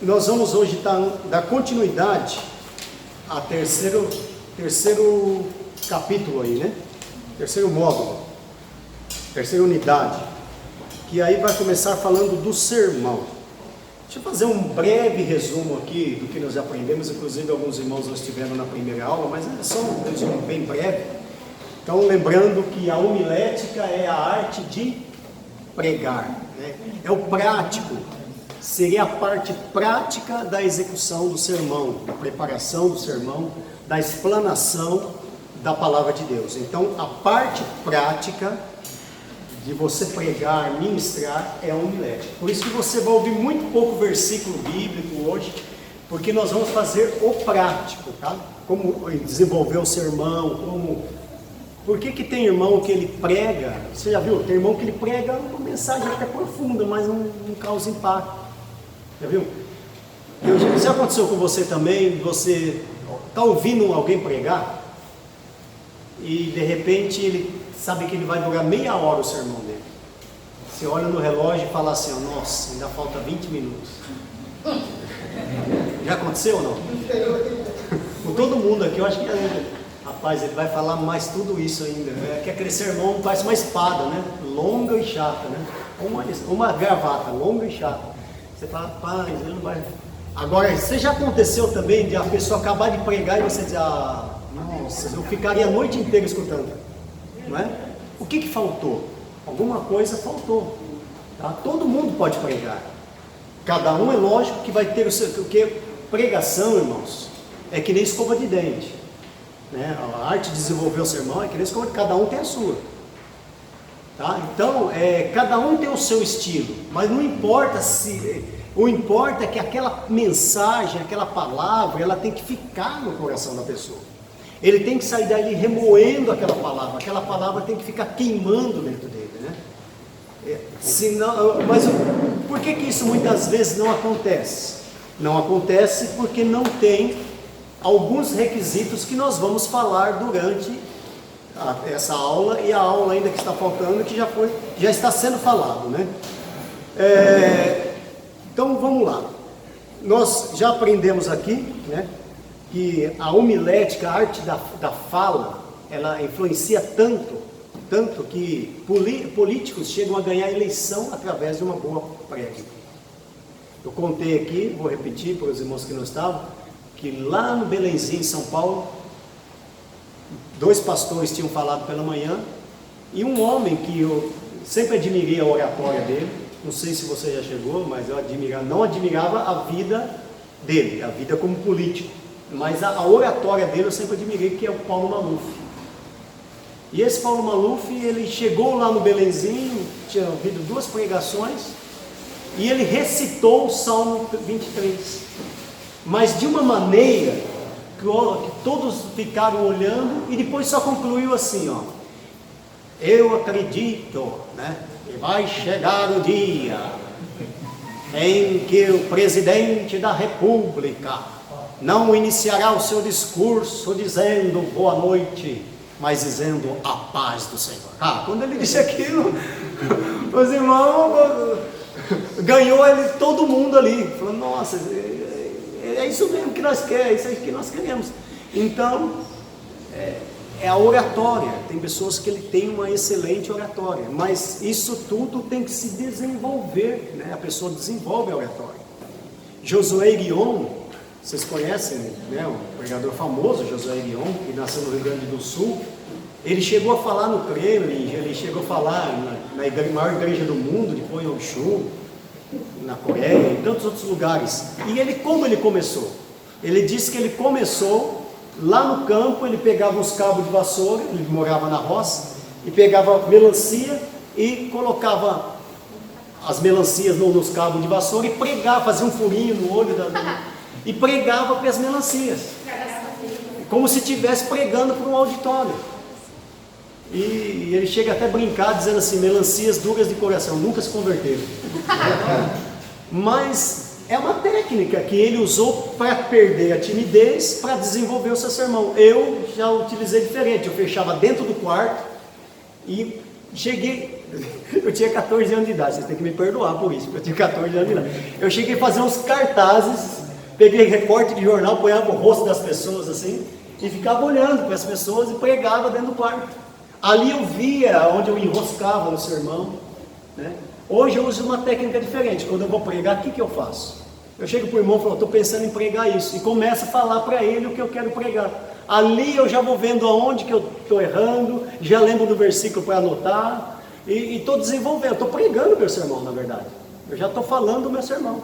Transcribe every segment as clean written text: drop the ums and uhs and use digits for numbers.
Nós vamos hoje dar continuidade a terceiro capítulo aí, né? Terceiro módulo, terceira unidade, que aí vai começar falando do sermão. Deixa eu fazer um breve resumo aqui do que nós aprendemos, inclusive alguns irmãos não estiveram na primeira aula, mas é só um resumo bem breve. Então, lembrando que a homilética é a arte de pregar, né? É o prático, seria a parte prática da execução do sermão, da preparação do sermão, da explanação da palavra de Deus. Então, a parte prática de você pregar, ministrar, é a homilética. Por isso que você vai ouvir muito pouco versículo bíblico hoje, porque nós vamos fazer o prático, tá? Como desenvolver o sermão, Por que tem irmão que ele prega, você já viu? Tem irmão que ele prega uma mensagem até profunda, mas não causa impacto. Já viu? Já aconteceu com você também, você está ouvindo alguém pregar, e de repente ele sabe que ele vai durar meia hora o sermão dele. Você olha no relógio e fala assim, nossa, ainda falta 20 minutos. Já aconteceu ou não? Com todo mundo aqui, eu acho que rapaz, ele vai falar mais tudo isso ainda. Que aquele sermão parece uma espada, né? Longa e chata, né? Uma gravata, longa e chata. Você fala, rapaz, ele não vai... Agora, você já aconteceu também de a pessoa acabar de pregar e você dizer, nossa, eu ficaria a noite inteira escutando, não é? O que faltou? Alguma coisa faltou, tá? Todo mundo pode pregar. Cada um é lógico que vai ter o seu... Porque pregação, irmãos, é que nem escova de dente, né? A arte de desenvolver o sermão é que nem escova de... Cada um tem a sua. Tá? Então, cada um tem o seu estilo, mas não importa se... O importa é que aquela mensagem, aquela palavra, ela tem que ficar no coração da pessoa. Ele tem que sair dali remoendo aquela palavra tem que ficar queimando dentro dele, né? Mas por que isso muitas vezes não acontece? Não acontece porque não tem alguns requisitos que nós vamos falar durante essa aula, e a aula ainda que está faltando, que já está sendo falado, né? Então vamos lá. Nós já aprendemos aqui, né, que a homilética, a arte da fala, ela influencia tanto que políticos chegam a ganhar eleição através de uma boa prédica. Eu contei aqui, vou repetir para os irmãos que não estavam, que lá no Belenzinho, em São Paulo, 2 pastores tinham falado pela manhã, e um homem que eu sempre admirei a oratória dele, não sei se você já chegou, mas eu não admirava a vida dele, a vida como político, mas a oratória dele eu sempre admirei, que é o Paulo Maluf. E esse Paulo Maluf, ele chegou lá no Belenzinho, tinha ouvido 2 pregações, e ele recitou o Salmo 23, mas de uma maneira que todos ficaram olhando, e depois só concluiu assim, eu acredito, né, que vai chegar o dia em que o presidente da República não iniciará o seu discurso dizendo boa noite, mas dizendo a paz do Senhor. Quando ele disse aquilo, os irmãos, ganhou todo mundo ali, falou, nossa, é isso mesmo que nós queremos, é isso aí que nós queremos. Então, é a oratória. Tem pessoas que ele tem uma excelente oratória, mas isso tudo tem que se desenvolver, né? A pessoa desenvolve a oratória. Josué Guion, vocês conhecem, né? Um pregador famoso, Josué Guion, que nasceu no Rio Grande do Sul. Ele chegou a falar no Kremlin, ele chegou a falar na maior igreja do mundo, depois em Oxum, na Coreia, em tantos outros lugares. E como ele começou? Ele disse que ele começou lá no campo, ele pegava uns cabos de vassoura, ele morava na roça, e pegava melancia e colocava as melancias nos cabos de vassoura e pregava, fazia um furinho no olho e pregava para as melancias, como se estivesse pregando para um auditório. E ele chega até a brincar dizendo assim, melancias duras de coração, nunca se converteram. Mas é uma técnica que ele usou para perder a timidez, para desenvolver o seu sermão. Eu já utilizei diferente, eu fechava dentro do quarto e cheguei, Eu tinha 14 anos de idade, vocês têm que me perdoar por isso, porque eu tinha 14 anos de idade. Eu cheguei a fazer uns cartazes, peguei recorte de jornal, ponhava o rosto das pessoas assim, e ficava olhando para as pessoas e pregava dentro do quarto. Ali eu via onde eu enroscava no sermão, né? Hoje eu uso uma técnica diferente. Quando eu vou pregar, o que eu faço? Eu chego para o irmão e falo, estou pensando em pregar isso, e começo a falar para ele o que eu quero pregar. Ali eu já vou vendo aonde que eu estou errando, já lembro do versículo para anotar, e estou desenvolvendo, estou pregando o meu sermão, na verdade. Eu já estou falando o meu sermão.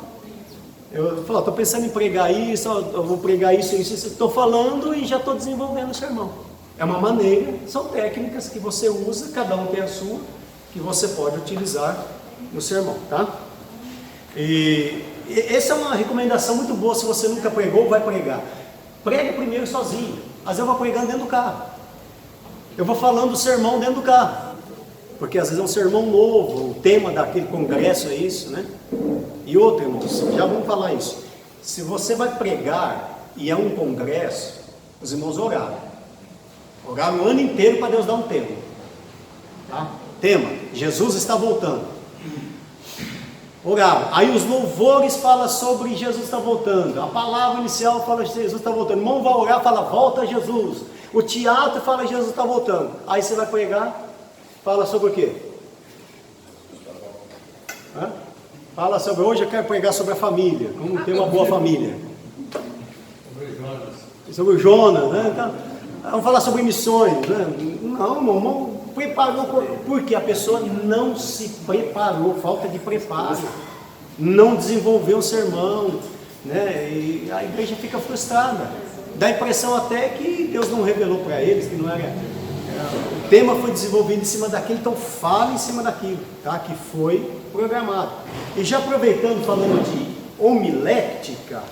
Eu falo, estou pensando em pregar isso, eu vou pregar isso, estou falando e já estou desenvolvendo o sermão. É uma maneira, são técnicas que você usa, cada um tem a sua, que você pode utilizar no sermão, tá? E essa é uma recomendação muito boa. Se você nunca pregou, vai pregar. Prega primeiro sozinho. Às vezes eu vou pregando dentro do carro. Eu vou falando o sermão dentro do carro. Porque às vezes é um sermão novo, o tema daquele congresso é isso, né? E outra, irmãos, já vamos falar isso. Se você vai pregar e é um congresso, os irmãos oraram. Oraram o ano inteiro para Deus dar um tema. Tá? Tema, Jesus está voltando. Oraram. Aí os louvores falam sobre Jesus está voltando. A palavra inicial fala que Jesus está voltando. O irmão vai orar, fala volta Jesus. O teatro fala que Jesus está voltando. Aí você vai pregar, fala sobre o quê? Fala sobre, hoje eu quero pregar sobre a família, como ter uma boa família. Sobre o Jonas, né? Então, vamos falar sobre missões, né? Não, irmão, preparou, porque a pessoa não se preparou, falta de preparo, não desenvolveu o sermão, né? E a igreja fica frustrada, dá a impressão até que Deus não revelou para eles, que não era, o tema foi desenvolvido em cima daquilo, então fala em cima daquilo, tá? Que foi programado. E já aproveitando, falando de homilética,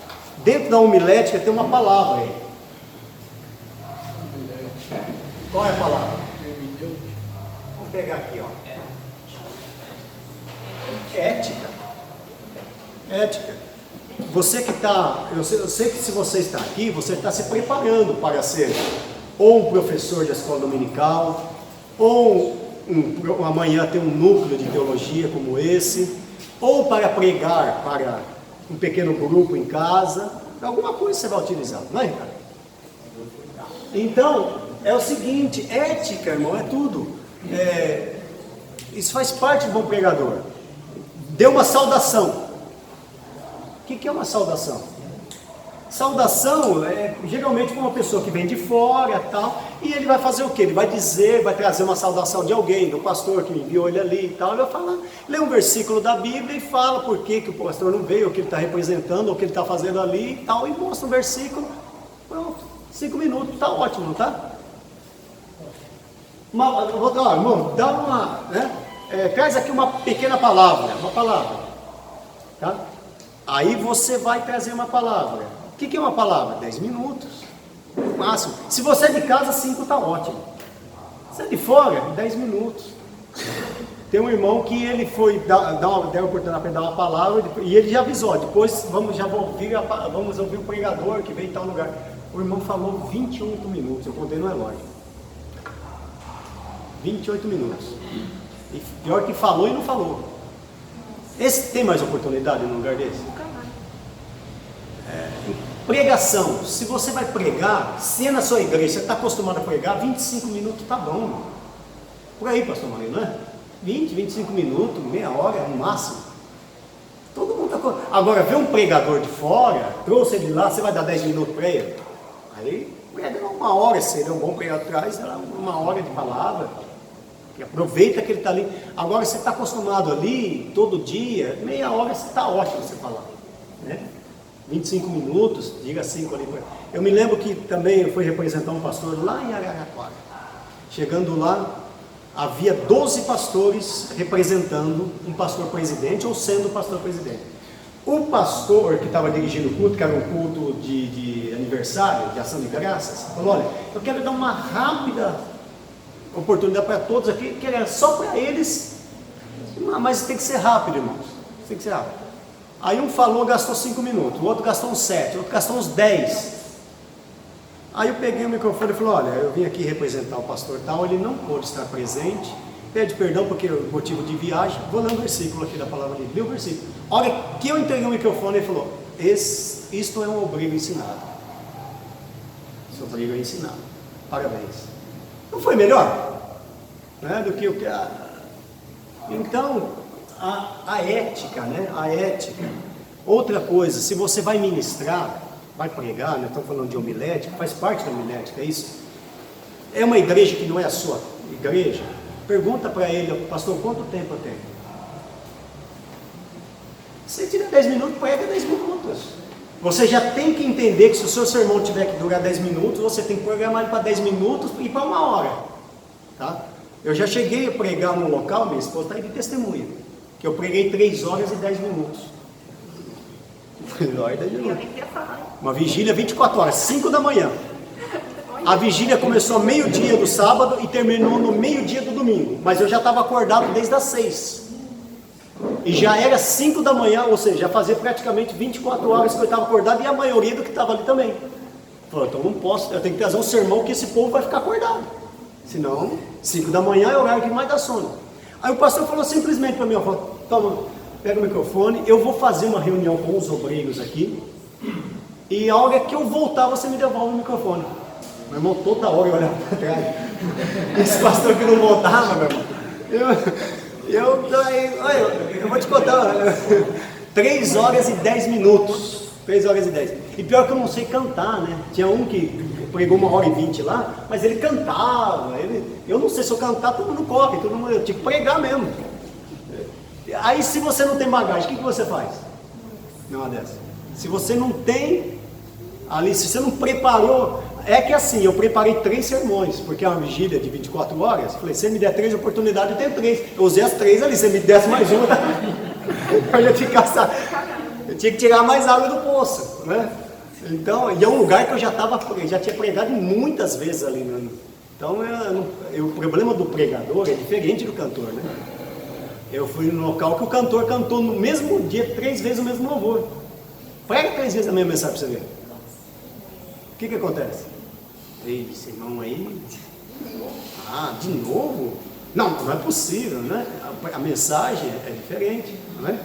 dentro da homilética tem uma palavra aí. Qual é a palavra? Vamos pegar aqui, ó. Ética. Ética. Você que está, eu sei que se você está aqui, você está se preparando para ser ou um professor de escola dominical, ou amanhã tem um núcleo de teologia como esse, ou para pregar para um pequeno grupo em casa, alguma coisa você vai utilizar, não é, Ricardo? Então, é o seguinte, ética, irmão, é tudo. Isso faz parte do bom pregador. Dê uma saudação. O que é uma saudação? Saudação é geralmente para uma pessoa que vem de fora tal, e ele vai fazer o quê? Ele vai dizer, vai trazer uma saudação de alguém, do pastor que enviou ele ali e tal, ele vai falar, lê um versículo da Bíblia e fala por que o pastor não veio, o que ele está representando, o que ele está fazendo ali e tal, e mostra um versículo, pronto, 5 minutos, está ótimo, não está? Irmão, dá uma, né? Traz aqui uma pequena palavra, tá? Aí você vai trazer uma palavra. O que é uma palavra? 10 minutos, no máximo. Se você é de casa, 5 está ótimo. Se é de fora, 10 minutos. Tem um irmão que ele foi deu a oportunidade para dar uma palavra e ele já avisou, depois vamos ouvir o pregador que veio em tal lugar. O irmão falou 28 minutos, eu contei no relógio. 28 minutos. E pior que falou e não falou. Esse tem mais oportunidade num lugar desse? Pregação. Se você vai pregar, se é na sua igreja, você está acostumado a pregar, 25 minutos tá bom. Por aí, pastor Marinho, não é? 20, 25 minutos, meia hora no máximo. Todo mundo está. Agora, ver um pregador de fora, trouxe ele lá, você vai dar 10 minutos para ele? Aí, prega uma hora, se ele é um bom pregador, traz uma hora de palavra. E aproveita que ele está ali. Agora, você está acostumado ali, todo dia, meia hora você está ótimo você falar, né? 25 minutos, diga 5 ali. Eu me lembro que também eu fui representar um pastor lá em Araraquara. Chegando lá, havia 12 pastores representando um pastor presidente ou sendo pastor presidente. O pastor que estava dirigindo o culto, que era um culto de aniversário, de ação de graças, falou, olha, eu quero dar uma rápida oportunidade para todos aqui, que era só para eles, mas tem que ser rápido, irmãos, tem que ser rápido. Aí um falou, gastou 5 minutos, o outro gastou uns 7, o outro gastou uns 10. Aí eu peguei o microfone e falei, olha, eu vim aqui representar o pastor tal, ele não pôde estar presente, pede perdão porque é motivo de viagem. Vou ler um versículo aqui da palavra dele. Li o versículo. A hora que eu entreguei o microfone, ele falou: isto é um obreiro ensinado. Esse obreiro é ensinado. Parabéns. Não foi melhor? Né, do que o que Então, a ética, né? A ética. Outra coisa, se você vai ministrar, vai pregar, né? Estamos falando de homilética, faz parte da homilética, é isso? É uma igreja que não é a sua igreja? Pergunta para ele: pastor, quanto tempo eu tenho? Se tira 10 minutos, prega 10 minutos. Você já tem que entender que se o seu sermão tiver que durar 10 minutos, você tem que programar ele para 10 minutos e para 1 hora. Tá? Eu já cheguei a pregar num local, minha esposa está aí de testemunha, que eu preguei 3 horas e 10 minutos. 3 horas e 10 minutos. Uma vigília 24 horas, 5 da manhã. A vigília começou ao meio-dia do sábado e terminou no meio-dia do domingo. Mas eu já estava acordado desde as 6. E já era 5 da manhã, ou seja, já fazia praticamente 24 horas que eu estava acordado, e a maioria do que estava ali também. Falei: então não posso, eu tenho que trazer um sermão que esse povo vai ficar acordado. Senão, 5 da manhã é o horário que mais dá sono. Aí o pastor falou simplesmente para mim: toma, pega o microfone, eu vou fazer uma reunião com os obreiros aqui, e a hora que eu voltar você me devolve o microfone. Meu irmão, toda hora eu olhava para trás. Esse pastor que não voltava, meu irmão. Eu vou te contar. 3 horas e 10 minutos. 3 horas e 10. E pior que eu não sei cantar, né? Tinha um que pregou 1h20 lá, mas ele cantava. Eu não sei, se eu cantar, todo mundo corre, eu tinha que pregar mesmo. Aí se você não tem bagagem, o que você faz? Não é dessa. Se você não tem ali, se você não preparou. É que assim, eu preparei 3 sermões, porque é uma vigília de 24 horas. Falei: se você me der 3 oportunidades, eu tenho 3. Eu usei as 3 ali, se você me desse mais uma, eu ia ficar. Eu tinha que tirar mais água do poço, né? Então, e é um lugar que eu já tinha pregado muitas vezes ali, né? Então, o problema do pregador é diferente do cantor, né? Eu fui no local que o cantor cantou no mesmo dia 3 vezes o mesmo louvor. Prega 3 vezes a mesma mensagem para você ver. O que acontece? Ei, esse irmão aí, de novo? Não é possível, né? A mensagem é diferente, né?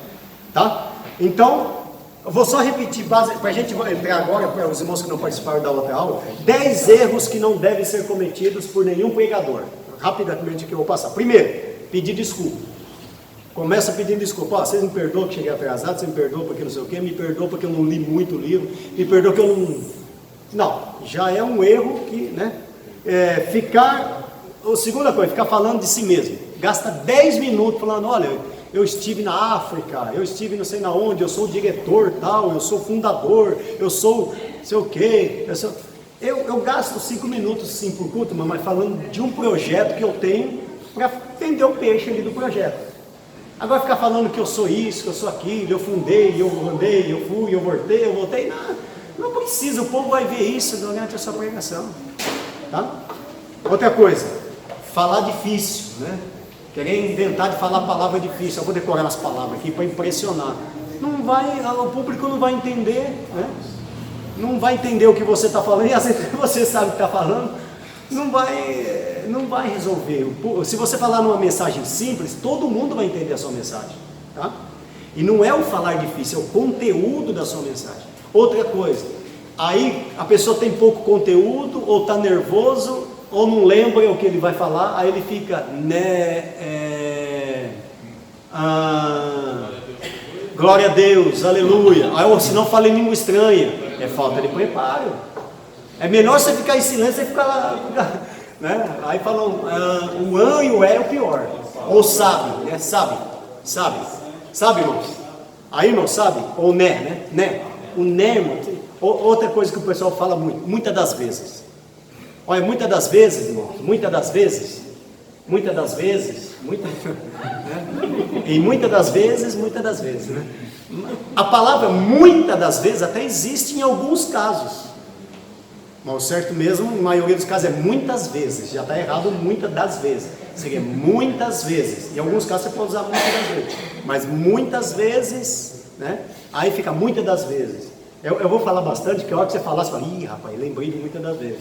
Tá? Então, eu vou só repetir, para a gente entrar agora, para os irmãos que não participaram da outra aula, 10 erros que não devem ser cometidos por nenhum pregador. Rapidamente que eu vou passar. Primeiro, pedir desculpa. Começa pedindo desculpa: vocês me perdoam que cheguei atrasado, vocês me perdoam porque não sei o quê, me perdoam porque eu não li muito livro, me perdoam que eu não... Não, já é um erro que, né? Segunda coisa, ficar falando de si mesmo. Gasta 10 minutos falando: olha, eu estive na África, eu estive não sei na onde, eu sou o diretor tal, eu sou fundador, eu sou não sei o quê. Eu gasto 5 minutos sim por culto, mas falando de um projeto que eu tenho para vender o peixe ali do projeto. Agora ficar falando que eu sou isso, que eu sou aquilo, eu fundei, eu andei, eu fui, eu voltei, não precisa, o povo vai ver isso durante a sua pregação, tá? Outra coisa, falar difícil, né? Querer inventar de falar palavra difícil. Eu vou decorar as palavras aqui para impressionar. O público não vai entender, né? Não vai entender o que você está falando, e às vezes você sabe o que está falando, não vai resolver. Se você falar numa mensagem simples, todo mundo vai entender a sua mensagem, tá? E não é o falar difícil, é o conteúdo da sua mensagem. Outra coisa, aí a pessoa tem pouco conteúdo, ou está nervoso, ou não lembra o que ele vai falar, aí ele fica, glória a Deus, aleluia. Aí, ou se não fala em língua estranha, é falta de preparo. É melhor você ficar em silêncio e ficar lá, né? Aí falam, o an e o é o pior. Ou sabe, né? Sabe, irmãos? Aí, irmão, sabe? Ou né? O né, irmão. Outra coisa que o pessoal fala muito, muitas das vezes. Olha, muitas das vezes, irmão, né? E muitas das vezes, né? A palavra muitas das vezes até existe em alguns casos. Mas o certo mesmo, na maioria dos casos, é muitas vezes. Já está errado muitas das vezes. Seria muitas vezes. Em alguns casos você pode usar muitas das vezes. Mas muitas vezes, né? Aí fica muitas das vezes. Eu vou falar bastante, porque a hora que você falar, você fala, ih, rapaz, lembrei de muitas das vezes.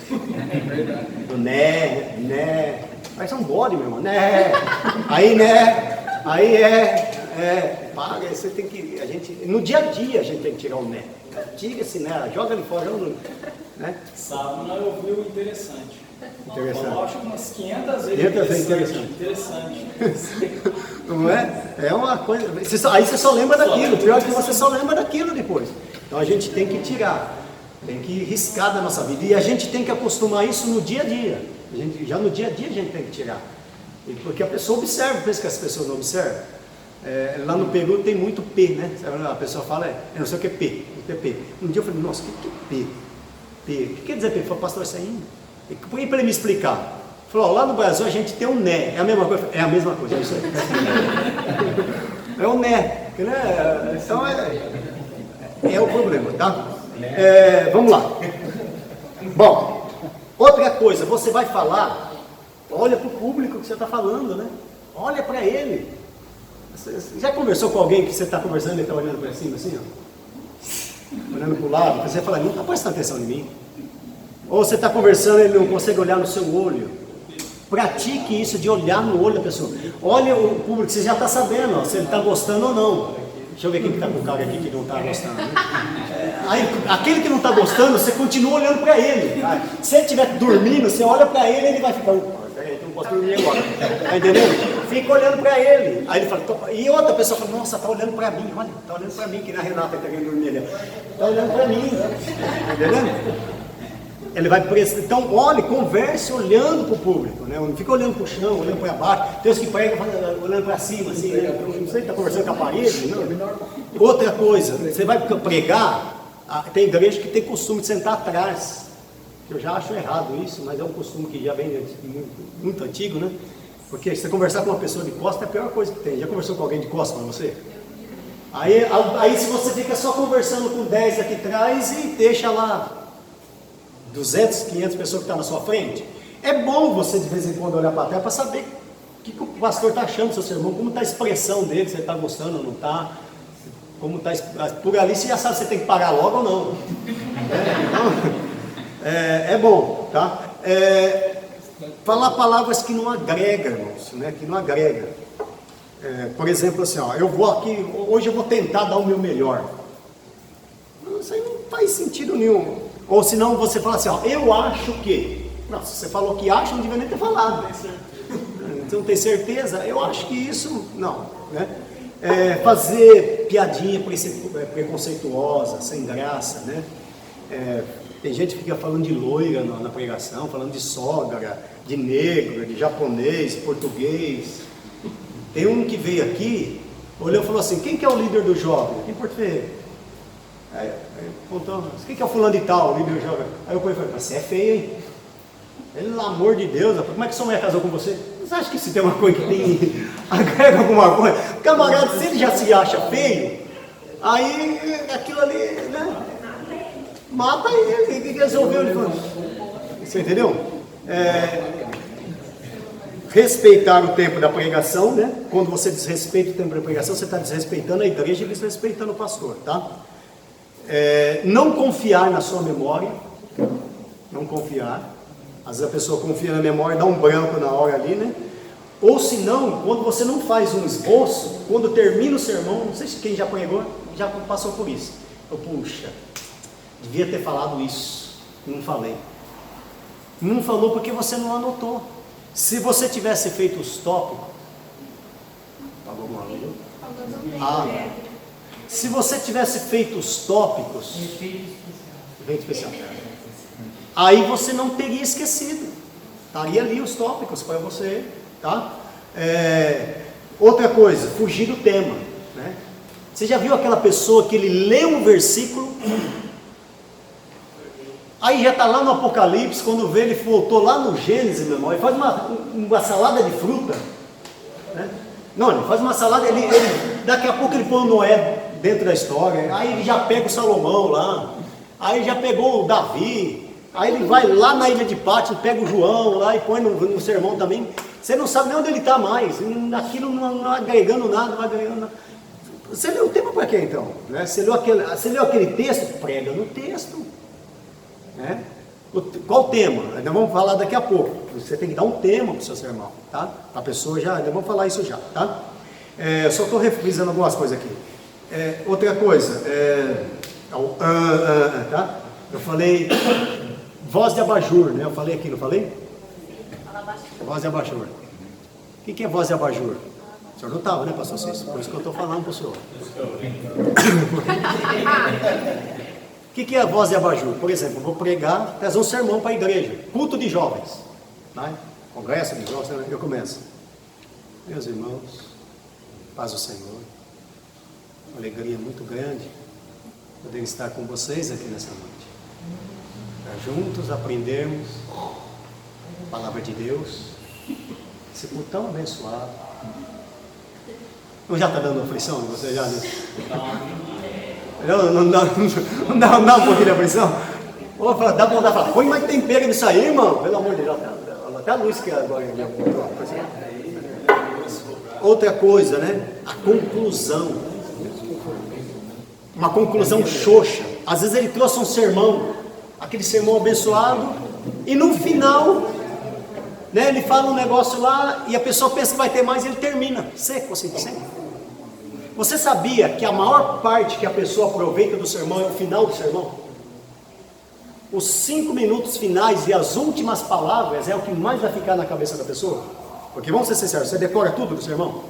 Do né. Aí é um bode, meu irmão, né. Aí, né. Aí paga, você tem que, no dia a dia a gente tem que tirar o né. Tira esse né, joga ele fora, né. Sábado nós ouvimos o interessante. Interessante. Eu acho umas 500 vezes interessante. Não é? É uma coisa. Aí você só lembra daquilo. Pior é que você só lembra daquilo depois. Então a gente tem que tirar, tem que riscar da nossa vida. E a gente tem que acostumar isso no dia a dia. Já no dia a dia a gente tem que tirar. Porque a pessoa observa, pensa que as pessoas não observam. Lá no Peru tem muito P, né? A pessoa fala, eu não sei o que é P. P. Um dia eu falei, nossa, o que é P? P. O que quer dizer P? Eu falei, pastor, isso aí. Por que para ele me explicar? Falou, lá no Brasil a gente tem um né, é a mesma coisa? É a mesma coisa, é isso aí. É o né, então é o problema, tá? Vamos lá. Bom, outra coisa, você vai falar, olha para o público que você está falando, né? Olha para ele. Você já conversou com alguém que você está conversando e está olhando para cima assim, ó? Olhando para o lado, você fala, não está prestando atenção em mim. Ou você está conversando e ele não consegue olhar no seu olho. Pratique isso de olhar no olho da pessoa. Olha o público, você já está sabendo ó, se ele está gostando ou não. Deixa eu ver quem está com o cara aqui que não está gostando. Aí, aquele que não está gostando, você continua olhando para ele. Se ele estiver dormindo, você olha para ele e ele vai ficar, peraí, não posso dormir agora. Está entendendo? Fica olhando para ele. Aí ele fala, e outra pessoa fala, nossa, está olhando para mim, olha, está olhando para mim, que na Renata está querendo dormir ali. Está olhando para mim. Está entendendo? Ele vai prestar. Então, olhe, converse olhando para o público, né? Não fica olhando para o chão, olhando para baixo. Tem os que pregam olhando para cima, assim, né? Não sei se está conversando com a parede, não. Outra coisa, você vai pregar, tem igreja que tem costume de sentar atrás. Eu já acho errado isso, mas é um costume que já vem muito antigo, né? Porque você conversar com uma pessoa de costas é a pior coisa que tem. Já conversou com alguém de costas para você? Aí se você fica só conversando com 10 aqui atrás e deixa lá 200, 500 pessoas que estão na sua frente, é bom você de vez em quando olhar para a terra para saber o que o pastor está achando do seu sermão, como está a expressão dele, se ele está gostando ou não está, como está, por ali você já sabe se você tem que parar logo ou não. É bom, tá? Falar palavras que não agregam, irmãos, né? Que não agregam. Por exemplo, assim, ó, eu vou aqui, hoje eu vou tentar dar o meu melhor. Isso aí não faz sentido nenhum. Ou senão você fala assim, ó, eu acho que. Não, se você falou que acha, não devia nem ter falado. Você não tem certeza? Eu acho que isso, não. Né? Fazer piadinha preconceituosa, sem graça, né? Tem gente que fica falando de loira na pregação, falando de sogra, de negro, de japonês, português. Tem um que veio aqui, olhou e falou assim, quem que é o líder do jovem? Aqui em Porto Ferreira. Aí contou, quem que é o fulano de tal, o líder jovem? Aí eu falei, você é feio, hein? Pelo amor de Deus, como é que sua mulher casou com você? Você acha que se tem uma coisa que tem, agrega alguma coisa? Camarada, se ele já se acha feio, aí aquilo ali, né? Mata ele, o que resolveu? Ele falou, você entendeu? Respeitar o tempo da pregação, né? Quando você desrespeita o tempo da pregação, você está desrespeitando a igreja e desrespeitando o pastor, tá? Não confiar na sua memória, não confiar. Às vezes a pessoa confia na memória, dá um branco na hora ali, né? Ou se não, quando você não faz um esboço, quando termina o sermão, não sei se quem já pregou, já passou por isso. Puxa, devia ter falado isso, não falei. Não falou porque você não anotou. Se você tivesse feito os tópicos, se você tivesse feito os tópicos, efeito especial, aí você não teria esquecido, estaria ali os tópicos para você, tá? Outra coisa, fugir do tema, né? Você já viu aquela pessoa que ele lê um versículo, aí já está lá no Apocalipse, quando vê ele voltou lá no Gênesis, meu irmão, ele faz uma salada de fruta, né? Não, ele faz uma salada, daqui a pouco ele põe o Noé dentro da história, aí ele já pega o Salomão lá, aí já pegou o Davi, aí ele vai lá na ilha de Pátio, pega o João lá e põe no sermão também, você não sabe nem onde ele está mais, aquilo não agregando nada, não agregando nada. Você leu o tema para quê então? Né? Você leu aquele texto? Prega no texto. Né? Qual tema? Nós vamos falar daqui a pouco. Você tem que dar um tema para o seu sermão, tá? A pessoa já, nós vamos falar isso já, tá? Só estou refrisando algumas coisas aqui. Outra coisa, tá? Eu falei voz de abajur, né? Eu falei aqui, não falei? Voz de abajur. O que é voz de abajur? O senhor não estava, né, pastor Cícero? Por isso que eu estou falando para o senhor. O que é a voz de abajur? Por exemplo, eu vou pregar, trazer um sermão para a igreja, culto de jovens, né? Congresso de jovens, eu começo. Meus irmãos, paz do Senhor, uma alegria muito grande poder estar com vocês aqui nessa noite, para juntos aprendermos a palavra de Deus, esse culto tão abençoado. Não já está dando aflição em você já, né? Não dá um pouquinho de aflição? Dá para falar, põe mais tempero nisso aí, irmão, pelo amor de Deus, até a luz que agora me apontou. Outra coisa, né? A conclusão. Uma conclusão xoxa. Às vezes ele trouxe um sermão, aquele sermão abençoado, e no final, né, ele fala um negócio lá, e a pessoa pensa que vai ter mais, e ele termina, seco assim, seco. Você sabia que a maior parte que a pessoa aproveita do sermão é o final do sermão? Os 5 minutos finais e as últimas palavras é o que mais vai ficar na cabeça da pessoa? Porque vamos ser sinceros, você decora tudo do sermão?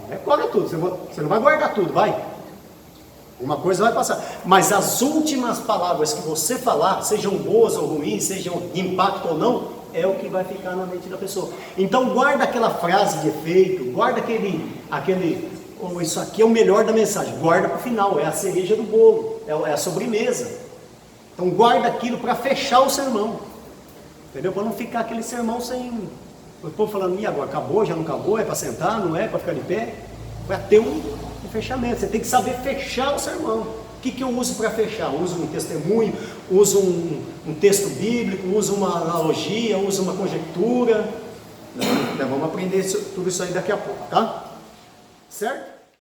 Decora tudo, você não vai guardar tudo, vai? Uma coisa vai passar, mas as últimas palavras que você falar, sejam boas ou ruins, sejam de impacto ou não, é o que vai ficar na mente da pessoa. Então guarda aquela frase de efeito, guarda isso aqui é o melhor da mensagem, guarda para o final, é a cereja do bolo, é a sobremesa. Então guarda aquilo para fechar o sermão, entendeu? Para não ficar aquele sermão sem, o povo falando, e agora, acabou, já não acabou, é para sentar, não é para ficar de pé? Vai ter um fechamento, você tem que saber fechar o sermão. O que eu uso para fechar? Eu uso um testemunho, uso um texto bíblico, uso uma analogia, uso uma conjectura. Vamos aprender tudo isso aí daqui a pouco, tá? Certo?